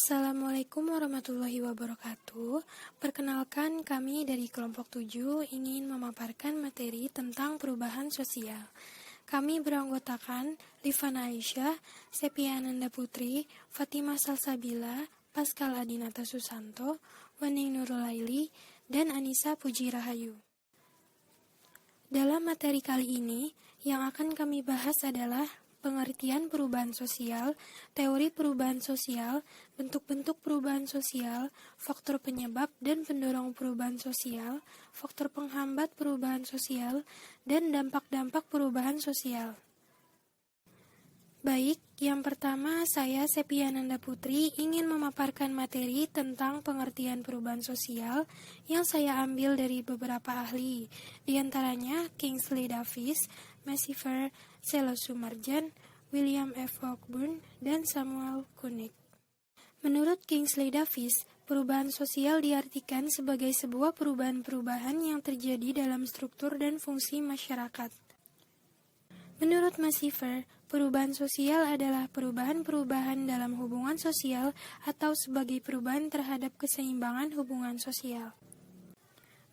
Assalamualaikum warahmatullahi wabarakatuh. Perkenalkan, kami dari kelompok 7 ingin memaparkan materi tentang perubahan sosial. Kami beranggotakan Livana Aisyah, Sepia Ananda Putri, Fatimah Salsabila, Pascal Adinata Susanto, Wening Nurulaili, dan Anissa Puji Rahayu. Dalam materi kali ini, yang akan kami bahas adalah pengertian perubahan sosial, teori perubahan sosial, bentuk-bentuk perubahan sosial, faktor penyebab dan pendorong perubahan sosial, faktor penghambat perubahan sosial, dan dampak-dampak perubahan sosial. Baik, yang pertama saya Sepia Ananda Putri ingin memaparkan materi tentang pengertian perubahan sosial yang saya ambil dari beberapa ahli, diantaranya Kingsley Davis, Maciver, Selo Sumarjan, William F. Cockburn, dan Samuel Kunik. Menurut Kingsley Davis, perubahan sosial diartikan sebagai sebuah perubahan-perubahan yang terjadi dalam struktur dan fungsi masyarakat. Menurut Maciver, perubahan sosial adalah perubahan-perubahan dalam hubungan sosial atau sebagai perubahan terhadap keseimbangan hubungan sosial.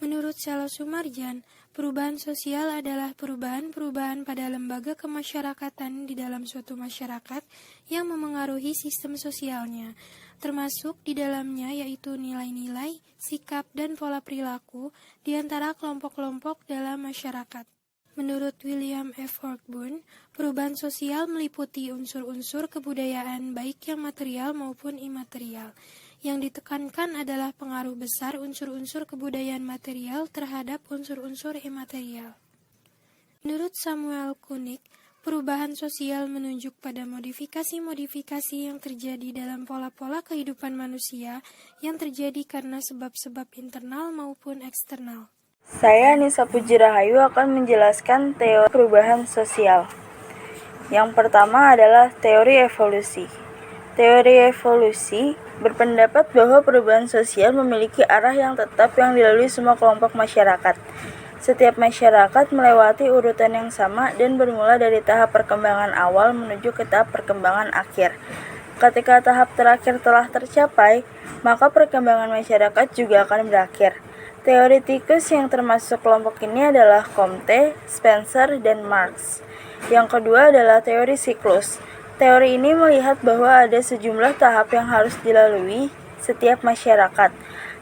Menurut Selo Sumarjan, perubahan sosial adalah perubahan-perubahan pada lembaga kemasyarakatan di dalam suatu masyarakat yang memengaruhi sistem sosialnya, termasuk di dalamnya yaitu nilai-nilai, sikap, dan pola perilaku di antara kelompok-kelompok dalam masyarakat. Menurut William F. Cockburn, perubahan sosial meliputi unsur-unsur kebudayaan baik yang material maupun imaterial. Yang ditekankan adalah pengaruh besar unsur-unsur kebudayaan material terhadap unsur-unsur imaterial. Menurut Samuel Kunik, perubahan sosial menunjuk pada modifikasi-modifikasi yang terjadi dalam pola-pola kehidupan manusia yang terjadi karena sebab-sebab internal maupun eksternal. Saya Anissa Puji Rahayu akan menjelaskan teori perubahan sosial. Yang pertama adalah teori evolusi. Teori evolusi berpendapat bahwa perubahan sosial memiliki arah yang tetap yang dilalui semua kelompok masyarakat. Setiap masyarakat melewati urutan yang sama dan bermula dari tahap perkembangan awal menuju ke tahap perkembangan akhir. Ketika tahap terakhir telah tercapai, maka perkembangan masyarakat juga akan berakhir. Teoritikus yang termasuk kelompok ini adalah Comte, Spencer, dan Marx. Yang kedua adalah teori siklus. Teori ini melihat bahwa ada sejumlah tahap yang harus dilalui setiap masyarakat.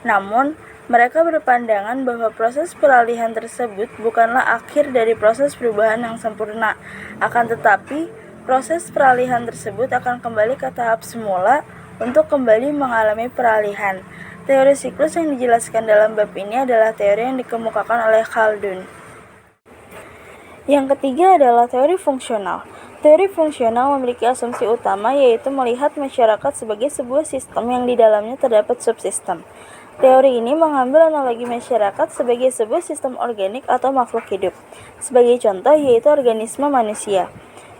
Namun, mereka berpandangan bahwa proses peralihan tersebut bukanlah akhir dari proses perubahan yang sempurna. Akan tetapi, proses peralihan tersebut akan kembali ke tahap semula untuk kembali mengalami peralihan. Teori siklus yang dijelaskan dalam bab ini adalah teori yang dikemukakan oleh Khaldun. Yang ketiga adalah teori fungsional. Teori fungsional memiliki asumsi utama yaitu melihat masyarakat sebagai sebuah sistem yang di dalamnya terdapat subsistem. Teori ini mengambil analogi masyarakat sebagai sebuah sistem organik atau makhluk hidup. Sebagai contoh yaitu organisme manusia.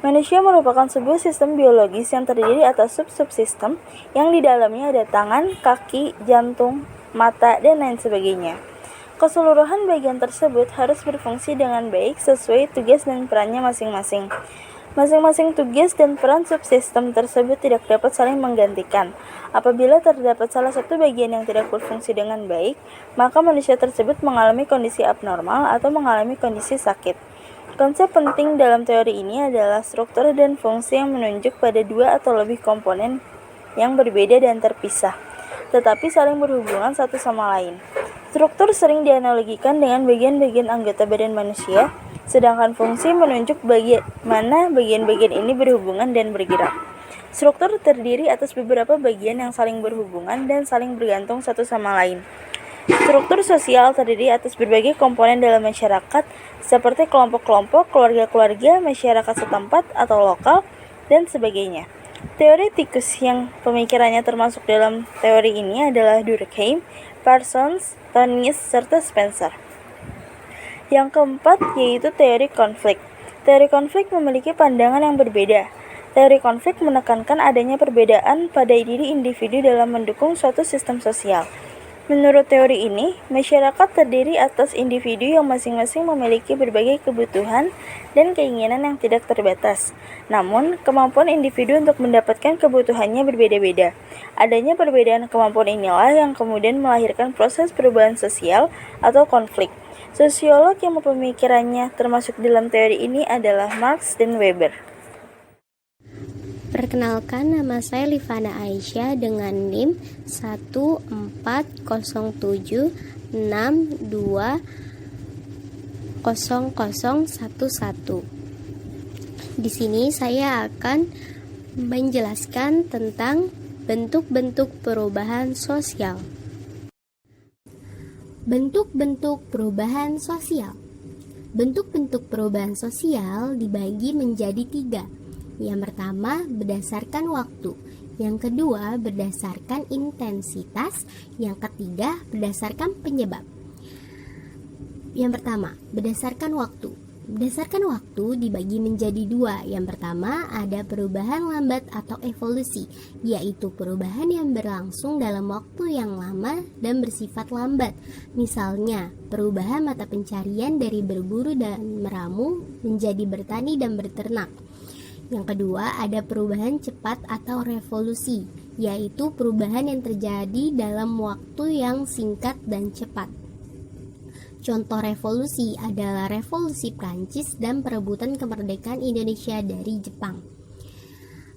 Manusia merupakan sebuah sistem biologis yang terdiri atas sub-subsistem yang di dalamnya ada tangan, kaki, jantung, mata, dan lain sebagainya. Keseluruhan bagian tersebut harus berfungsi dengan baik sesuai tugas dan perannya masing-masing. Masing-masing tugas dan peran subsistem tersebut tidak dapat saling menggantikan. Apabila terdapat salah satu bagian yang tidak berfungsi dengan baik, maka manusia tersebut mengalami kondisi abnormal atau mengalami kondisi sakit. Konsep penting dalam teori ini adalah struktur dan fungsi yang menunjuk pada dua atau lebih komponen yang berbeda dan terpisah, tetapi saling berhubungan satu sama lain. Struktur sering dianalogikan dengan bagian-bagian anggota badan manusia, sedangkan fungsi menunjuk bagaimana bagian-bagian ini berhubungan dan bergerak. Struktur terdiri atas beberapa bagian yang saling berhubungan dan saling bergantung satu sama lain. Struktur sosial terdiri atas berbagai komponen dalam masyarakat, seperti kelompok-kelompok, keluarga-keluarga, masyarakat setempat atau lokal, dan sebagainya. Teoritikus yang pemikirannya termasuk dalam teori ini adalah Durkheim, Parsons, Tonius, serta Spencer. Yang keempat yaitu teori konflik. Teori konflik memiliki pandangan yang berbeda. Teori konflik menekankan adanya perbedaan pada diri individu dalam mendukung suatu sistem sosial. Menurut teori ini, masyarakat terdiri atas individu yang masing-masing memiliki berbagai kebutuhan dan keinginan yang tidak terbatas. Namun, kemampuan individu untuk mendapatkan kebutuhannya berbeda-beda. Adanya perbedaan kemampuan inilah yang kemudian melahirkan proses perubahan sosial atau konflik. Sosiolog yang pemikirannya termasuk dalam teori ini adalah Marx dan Weber. Perkenalkan, nama saya Livana Aisyah dengan NIM 14062620011. Di sini saya akan menjelaskan tentang bentuk-bentuk perubahan sosial. Bentuk-bentuk perubahan sosial. Bentuk-bentuk perubahan sosial dibagi menjadi 3. Yang pertama, berdasarkan waktu. Yang kedua, berdasarkan intensitas. Yang ketiga, berdasarkan penyebab. Yang pertama, berdasarkan waktu. Berdasarkan waktu dibagi menjadi 2. Yang pertama, ada perubahan lambat atau evolusi, yaitu perubahan yang berlangsung dalam waktu yang lama dan bersifat lambat. Misalnya, perubahan mata pencarian dari berburu dan meramu menjadi bertani dan berternak. Yang kedua, ada perubahan cepat atau revolusi, yaitu perubahan yang terjadi dalam waktu yang singkat dan cepat. Contoh revolusi adalah revolusi Prancis dan perebutan kemerdekaan Indonesia dari Jepang.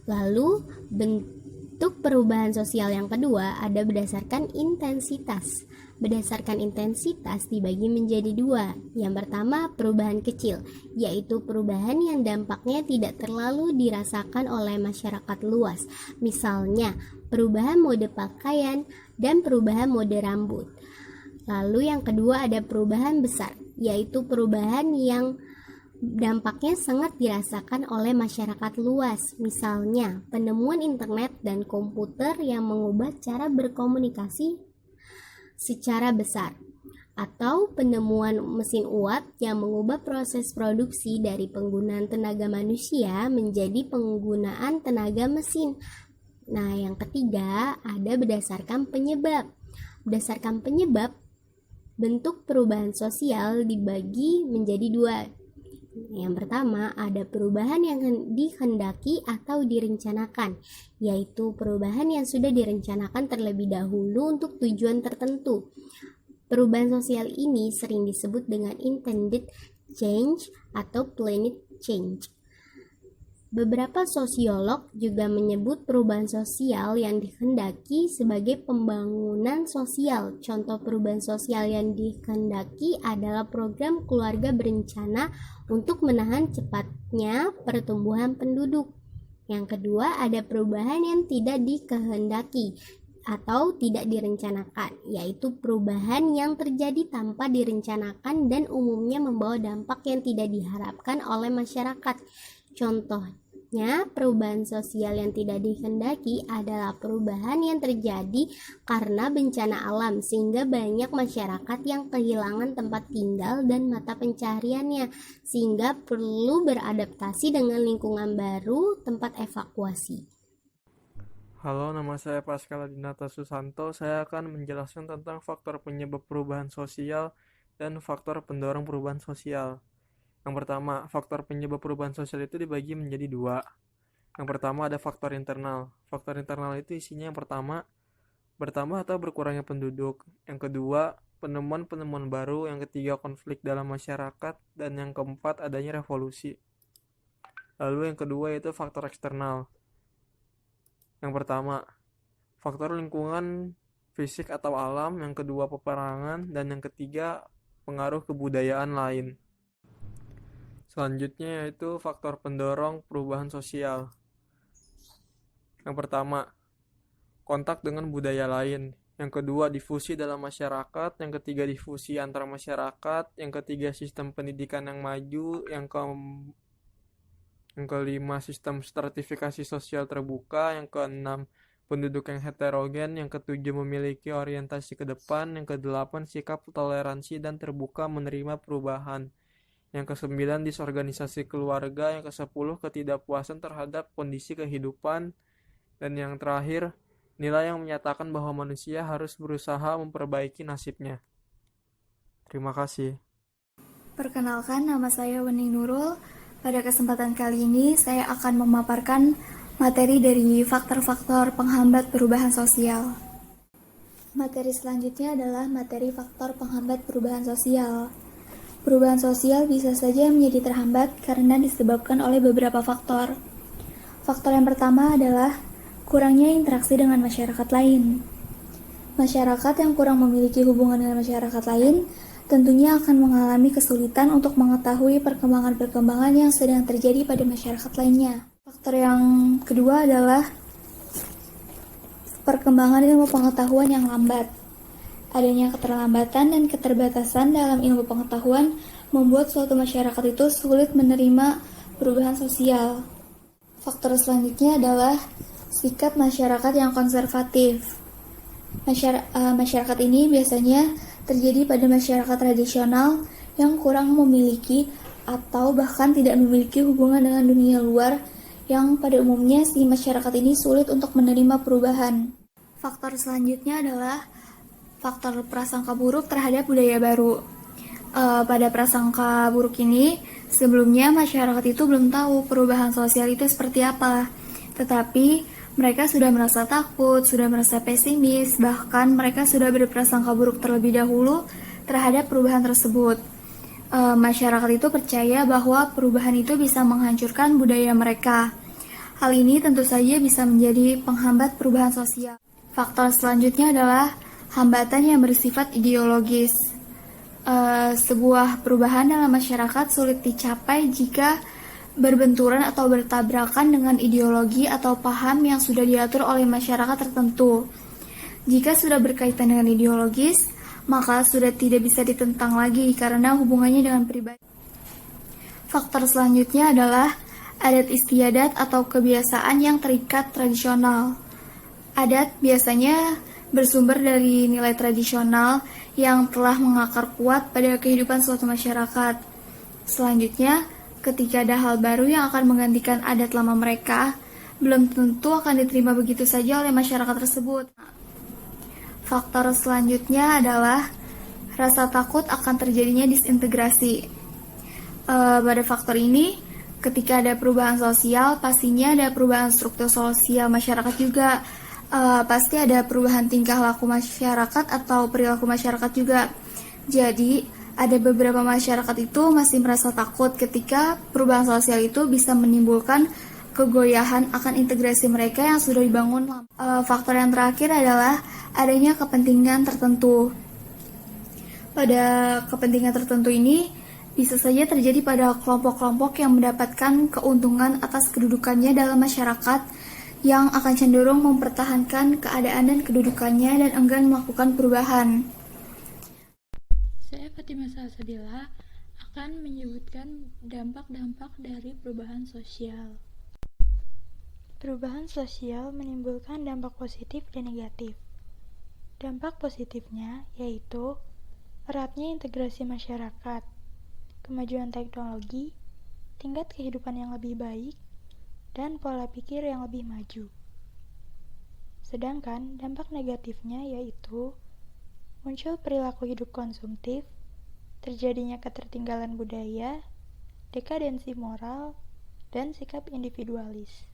Lalu, bentuk perubahan sosial yang kedua ada berdasarkan intensitas. Berdasarkan intensitas dibagi menjadi 2. Yang pertama, perubahan kecil, yaitu perubahan yang dampaknya tidak terlalu dirasakan oleh masyarakat luas. Misalnya, perubahan mode pakaian dan perubahan mode rambut. Lalu yang kedua ada perubahan besar, yaitu perubahan yang dampaknya sangat dirasakan oleh masyarakat luas. Misalnya, penemuan internet dan komputer yang mengubah cara berkomunikasi secara besar, atau penemuan mesin uap yang mengubah proses produksi dari penggunaan tenaga manusia menjadi penggunaan tenaga mesin. Nah, yang ketiga ada berdasarkan penyebab. Berdasarkan penyebab, bentuk perubahan sosial dibagi menjadi 2. Yang pertama, ada perubahan yang dikehendaki atau direncanakan, yaitu perubahan yang sudah direncanakan terlebih dahulu untuk tujuan tertentu. Perubahan sosial ini sering disebut dengan intended change atau planned change. Beberapa sosiolog juga menyebut perubahan sosial yang dikehendaki sebagai pembangunan sosial. Contoh perubahan sosial yang dikehendaki adalah program keluarga berencana untuk menahan cepatnya pertumbuhan penduduk. Yang kedua, ada perubahan yang tidak dikehendaki atau tidak direncanakan, yaitu perubahan yang terjadi tanpa direncanakan dan umumnya membawa dampak yang tidak diharapkan oleh masyarakat. Contohnya, perubahan sosial yang tidak dikehendaki adalah perubahan yang terjadi karena bencana alam, sehingga banyak masyarakat yang kehilangan tempat tinggal dan mata pencahariannya, sehingga perlu beradaptasi dengan lingkungan baru, tempat evakuasi. Halo, nama saya Pascal Adinata Susanto. Saya akan menjelaskan tentang faktor penyebab perubahan sosial dan faktor pendorong perubahan sosial. Yang pertama, faktor penyebab perubahan sosial itu dibagi menjadi 2. Yang pertama ada faktor internal. Faktor internal itu isinya yang pertama, bertambah atau berkurangnya penduduk. Yang kedua, penemuan-penemuan baru. Yang ketiga, konflik dalam masyarakat. Dan yang keempat, adanya revolusi. Lalu yang kedua yaitu faktor eksternal. Yang pertama, faktor lingkungan fisik atau alam. Yang kedua, peperangan. Dan yang ketiga, pengaruh kebudayaan lain. Selanjutnya yaitu faktor pendorong perubahan sosial. Yang pertama, kontak dengan budaya lain. Yang kedua, difusi dalam masyarakat. Yang ketiga, difusi antar masyarakat. Yang ketiga, sistem pendidikan yang maju. Yang kelima, sistem stratifikasi sosial terbuka. Yang keenam, penduduk yang heterogen. Yang ketujuh, memiliki orientasi ke depan. Yang kedelapan, sikap toleransi dan terbuka menerima perubahan. Yang ke-9, disorganisasi keluarga. Yang ke-10, ketidakpuasan terhadap kondisi kehidupan. Dan yang terakhir, Nilai yang menyatakan bahwa manusia harus berusaha memperbaiki nasibnya. Terima kasih. Perkenalkan, nama saya Wening Nurul. Pada kesempatan kali ini, saya akan memaparkan materi dari faktor-faktor penghambat perubahan sosial. Materi selanjutnya adalah materi faktor penghambat perubahan sosial. Perubahan sosial bisa saja menjadi terhambat karena disebabkan oleh beberapa faktor. Faktor yang pertama adalah kurangnya interaksi dengan masyarakat lain. Masyarakat yang kurang memiliki hubungan dengan masyarakat lain tentunya akan mengalami kesulitan untuk mengetahui perkembangan-perkembangan yang sedang terjadi pada masyarakat lainnya. Faktor yang kedua adalah perkembangan ilmu pengetahuan yang lambat. Adanya keterlambatan dan keterbatasan dalam ilmu pengetahuan membuat suatu masyarakat itu sulit menerima perubahan sosial. Faktor selanjutnya adalah sikap masyarakat yang konservatif. Masyarakat ini biasanya terjadi pada masyarakat tradisional yang kurang memiliki atau bahkan tidak memiliki hubungan dengan dunia luar, yang pada umumnya si masyarakat ini sulit untuk menerima perubahan. Faktor selanjutnya adalah faktor prasangka buruk terhadap budaya baru. Pada prasangka buruk ini, sebelumnya masyarakat itu belum tahu perubahan sosial itu seperti apa, tetapi mereka sudah merasa takut, sudah merasa pesimis, bahkan mereka sudah berprasangka buruk terlebih dahulu terhadap perubahan tersebut. Masyarakat itu percaya bahwa perubahan itu bisa menghancurkan budaya mereka. Hal ini tentu saja bisa menjadi penghambat perubahan sosial. Faktor selanjutnya adalah hambatan yang bersifat ideologis. Sebuah perubahan dalam masyarakat sulit dicapai jika berbenturan atau bertabrakan dengan ideologi atau paham yang sudah diatur oleh masyarakat tertentu. Jika sudah berkaitan dengan ideologis, maka sudah tidak bisa ditentang lagi karena hubungannya dengan pribadi. Faktor selanjutnya adalah adat istiadat atau kebiasaan yang terikat tradisional. Adat biasanya bersumber dari nilai tradisional yang telah mengakar kuat pada kehidupan suatu masyarakat. Selanjutnya, ketika ada hal baru yang akan menggantikan adat lama mereka, belum tentu akan diterima begitu saja oleh masyarakat tersebut. Faktor selanjutnya adalah rasa takut akan terjadinya disintegrasi. Pada faktor ini, ketika ada perubahan sosial, pastinya ada perubahan struktur sosial masyarakat juga. Pasti ada perubahan tingkah laku masyarakat atau perilaku masyarakat juga. Jadi, ada beberapa masyarakat itu masih merasa takut ketika perubahan sosial itu bisa menimbulkan kegoyahan akan integrasi mereka yang sudah dibangun lama. Faktor yang terakhir adalah adanya kepentingan tertentu. Pada kepentingan tertentu ini bisa saja terjadi pada kelompok-kelompok yang mendapatkan keuntungan atas kedudukannya dalam masyarakat, yang akan cenderung mempertahankan keadaan dan kedudukannya dan enggan melakukan perubahan. Saya Fatimah Salsabila akan menyebutkan dampak-dampak dari perubahan sosial. Perubahan sosial menimbulkan dampak positif dan negatif. Dampak positifnya yaitu eratnya integrasi masyarakat, kemajuan teknologi, tingkat kehidupan yang lebih baik, dan pola pikir yang lebih maju. Sedangkan dampak negatifnya yaitu muncul perilaku hidup konsumtif, terjadinya ketertinggalan budaya, dekadensi moral, dan sikap individualis.